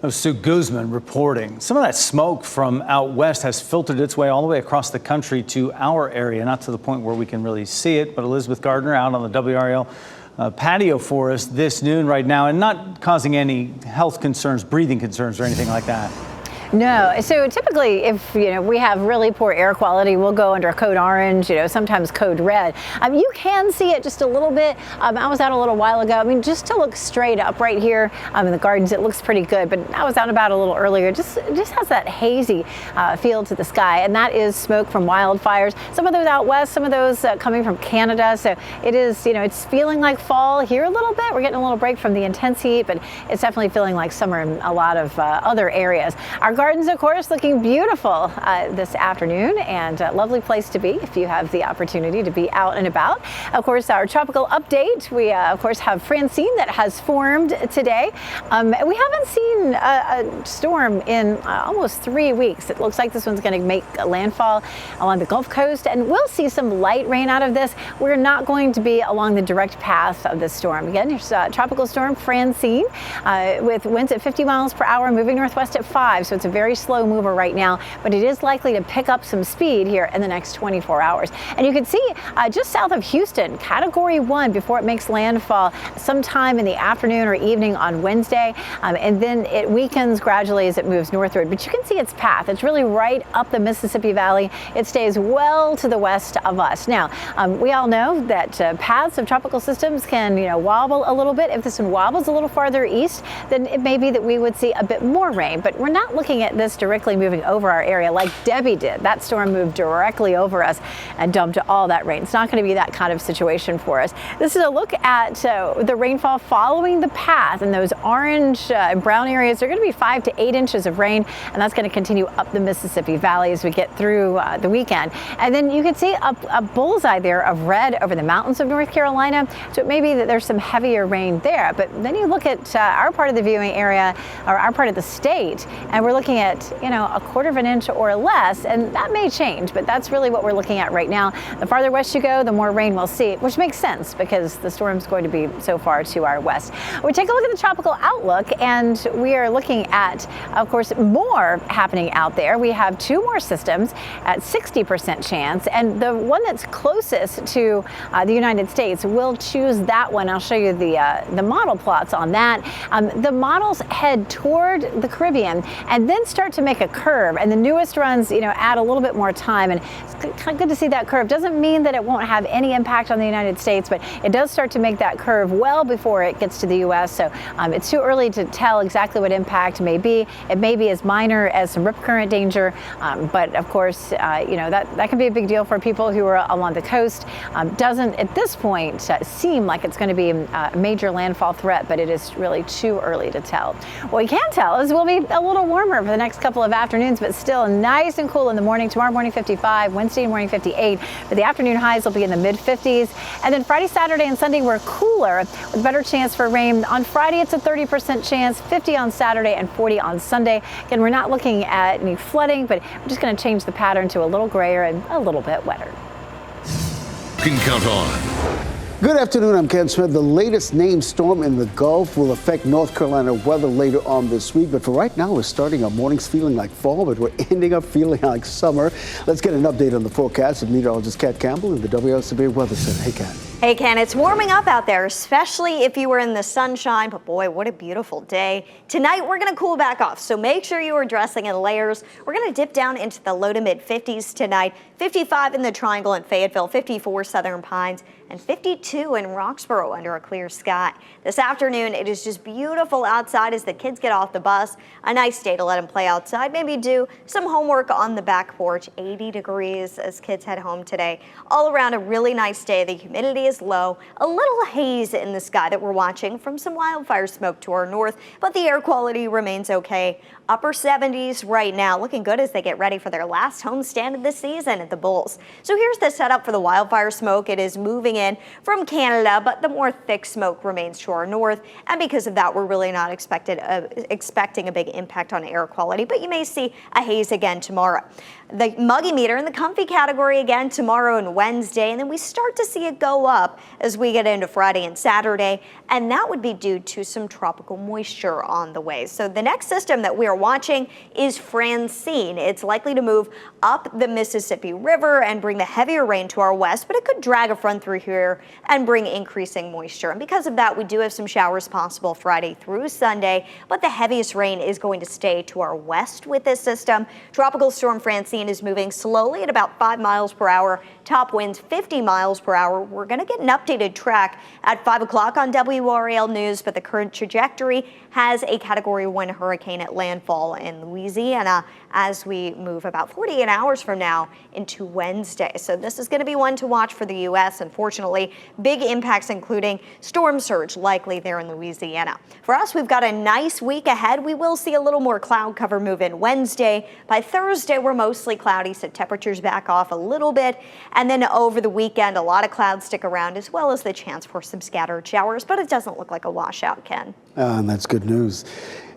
Sue Guzman reporting. Some of that smoke from out west has filtered its way all the way across the country to our area, not to the point where we can really see it. But Elizabeth Gardner out on the WRAL patio for us this noon right now, and not causing any health concerns, breathing concerns or anything like that. No. So typically, if we have really poor air quality, we'll go under code orange, sometimes code red. You can see it just a little bit. I was out a little while ago. I mean, just to look straight up right here in the gardens, it looks pretty good. But I was out about a little earlier. It just has that hazy feel to the sky, and that is smoke from wildfires. Some of those out west, some of those coming from Canada. So it is, it's feeling like fall here a little bit. We're getting a little break from the intense heat, but it's definitely feeling like summer in a lot of other areas. Our gardens, of course, looking beautiful this afternoon, and a lovely place to be if you have the opportunity to be out and about. Of course, our tropical update, we of course have Francine that has formed today. We haven't seen a storm in almost 3 weeks. It looks like this one's going to make a landfall along the Gulf Coast, and we'll see some light rain out of this. We're not going to be along the direct path of this storm. Again, here's Tropical Storm Francine with winds at 50 miles per hour, moving northwest at 5, so it's a very slow mover right now, but it is likely to pick up some speed here in the next 24 hours. And you can see just south of Houston, Category 1 before it makes landfall sometime in the afternoon or evening on Wednesday, and then it weakens gradually as it moves northward. But you can see its path. It's really right up the Mississippi Valley. It stays well to the west of us. Now, we all know that paths of tropical systems can, wobble a little bit. If this one wobbles a little farther east, then it may be that we would see a bit more rain. But we're not looking at this directly moving over our area like Debby did. That storm moved directly over us and dumped all that rain. It's not going to be that kind of situation for us. This is a look at the rainfall following the path, and those orange and brown areas are going to be 5 to 8 inches of rain, and that's going to continue up the Mississippi Valley as we get through the weekend. And then you can see a bullseye there of red over the mountains of North Carolina, so it may be that there's some heavier rain there. But then you look at our part of the viewing area, or our part of the state, and we're looking at a quarter of an inch or less, and that may change, but that's really what we're looking at right now. The farther west you go, the more rain we'll see, which makes sense because the storm's going to be so far to our west. We take a look at the tropical outlook, and we are looking at, of course, more happening out there. We have 2 more systems at 60% chance, and the one that's closest to the United States, we'll choose that one. I'll show you the model plots on that. The models head toward the Caribbean and then start to make a curve, and the newest runs add a little bit more time, and it's kind of good to see that curve. Doesn't mean that it won't have any impact on the United States, but it does start to make that curve well before it gets to the U.S. So it's too early to tell exactly what impact may be. It may be as minor as some rip current danger, but of course that can be a big deal for people who are along the coast. Doesn't at this point seem like it's going to be a major landfall threat, but it is really too early to tell. What we can tell is we'll be a little warmer for the next couple of afternoons, but still nice and cool in the morning. Tomorrow morning 55, Wednesday morning 58, but the afternoon highs will be in the mid 50s. And then Friday, Saturday, and Sunday we're cooler with better chance for rain. On Friday it's a 30% chance, 50 on Saturday, and 40 on Sunday. Again, we're not looking at any flooding, but we're just going to change the pattern to a little grayer and a little bit wetter. You can count on. Good afternoon, I'm Ken Smith. The latest named storm in the Gulf will affect North Carolina weather later on this week. But for right now, we're starting our mornings feeling like fall, but we're ending up feeling like summer. Let's get an update on the forecast with meteorologist Kat Campbell in the WRAL Severe Weather Center. Hey, Kat. Hey, Ken, it's warming up out there, especially if you were in the sunshine. But boy, what a beautiful day. Tonight, we're going to cool back off, so make sure you are dressing in layers. We're going to dip down into the low to mid 50s tonight. 55 in the Triangle in Fayetteville, 54 Southern Pines, and 52 in Roxborough under a clear sky. This afternoon, it is just beautiful outside as the kids get off the bus. A nice day to let them play outside, maybe do some homework on the back porch. 80 degrees as kids head home today. All around a really nice day. The humidity is low. A little haze in the sky that we're watching from some wildfire smoke to our north, but the air quality remains okay. Upper 70s right now, looking good as they get ready for their last homestand of the season at the Bulls. So here's the setup for the wildfire smoke. It is moving in from Canada, but the more thick smoke remains to our north, and because of that, we're really not expecting a big impact on air quality, but you may see a haze again tomorrow. The muggy meter in the comfy category again tomorrow and Wednesday, and then we start to see it go up. up as we get into Friday and Saturday, and that would be due to some tropical moisture on the way. So the next system that we are watching is Francine. It's likely to move up the Mississippi River and bring the heavier rain to our west, but it could drag a front through here and bring increasing moisture. And because of that, we do have some showers possible Friday through Sunday, but the heaviest rain is going to stay to our west with this system. Tropical Storm Francine is moving slowly at about 5 miles per hour. Top winds 50 miles per hour. We're going to get an updated track at 5 o'clock on WRAL News, but the current trajectory has a Category 1 hurricane at landfall in Louisiana as we move about 48 hours from now into Wednesday. So this is going to be one to watch for the U.S. Unfortunately, big impacts including storm surge likely there in Louisiana. For us, we've got a nice week ahead. We will see a little more cloud cover move in Wednesday. By Thursday, we're mostly cloudy, so temperatures back off a little bit. And then over the weekend, a lot of clouds stick around, as well as the chance for some scattered showers, but it doesn't look like a washout, Ken. And that's good news.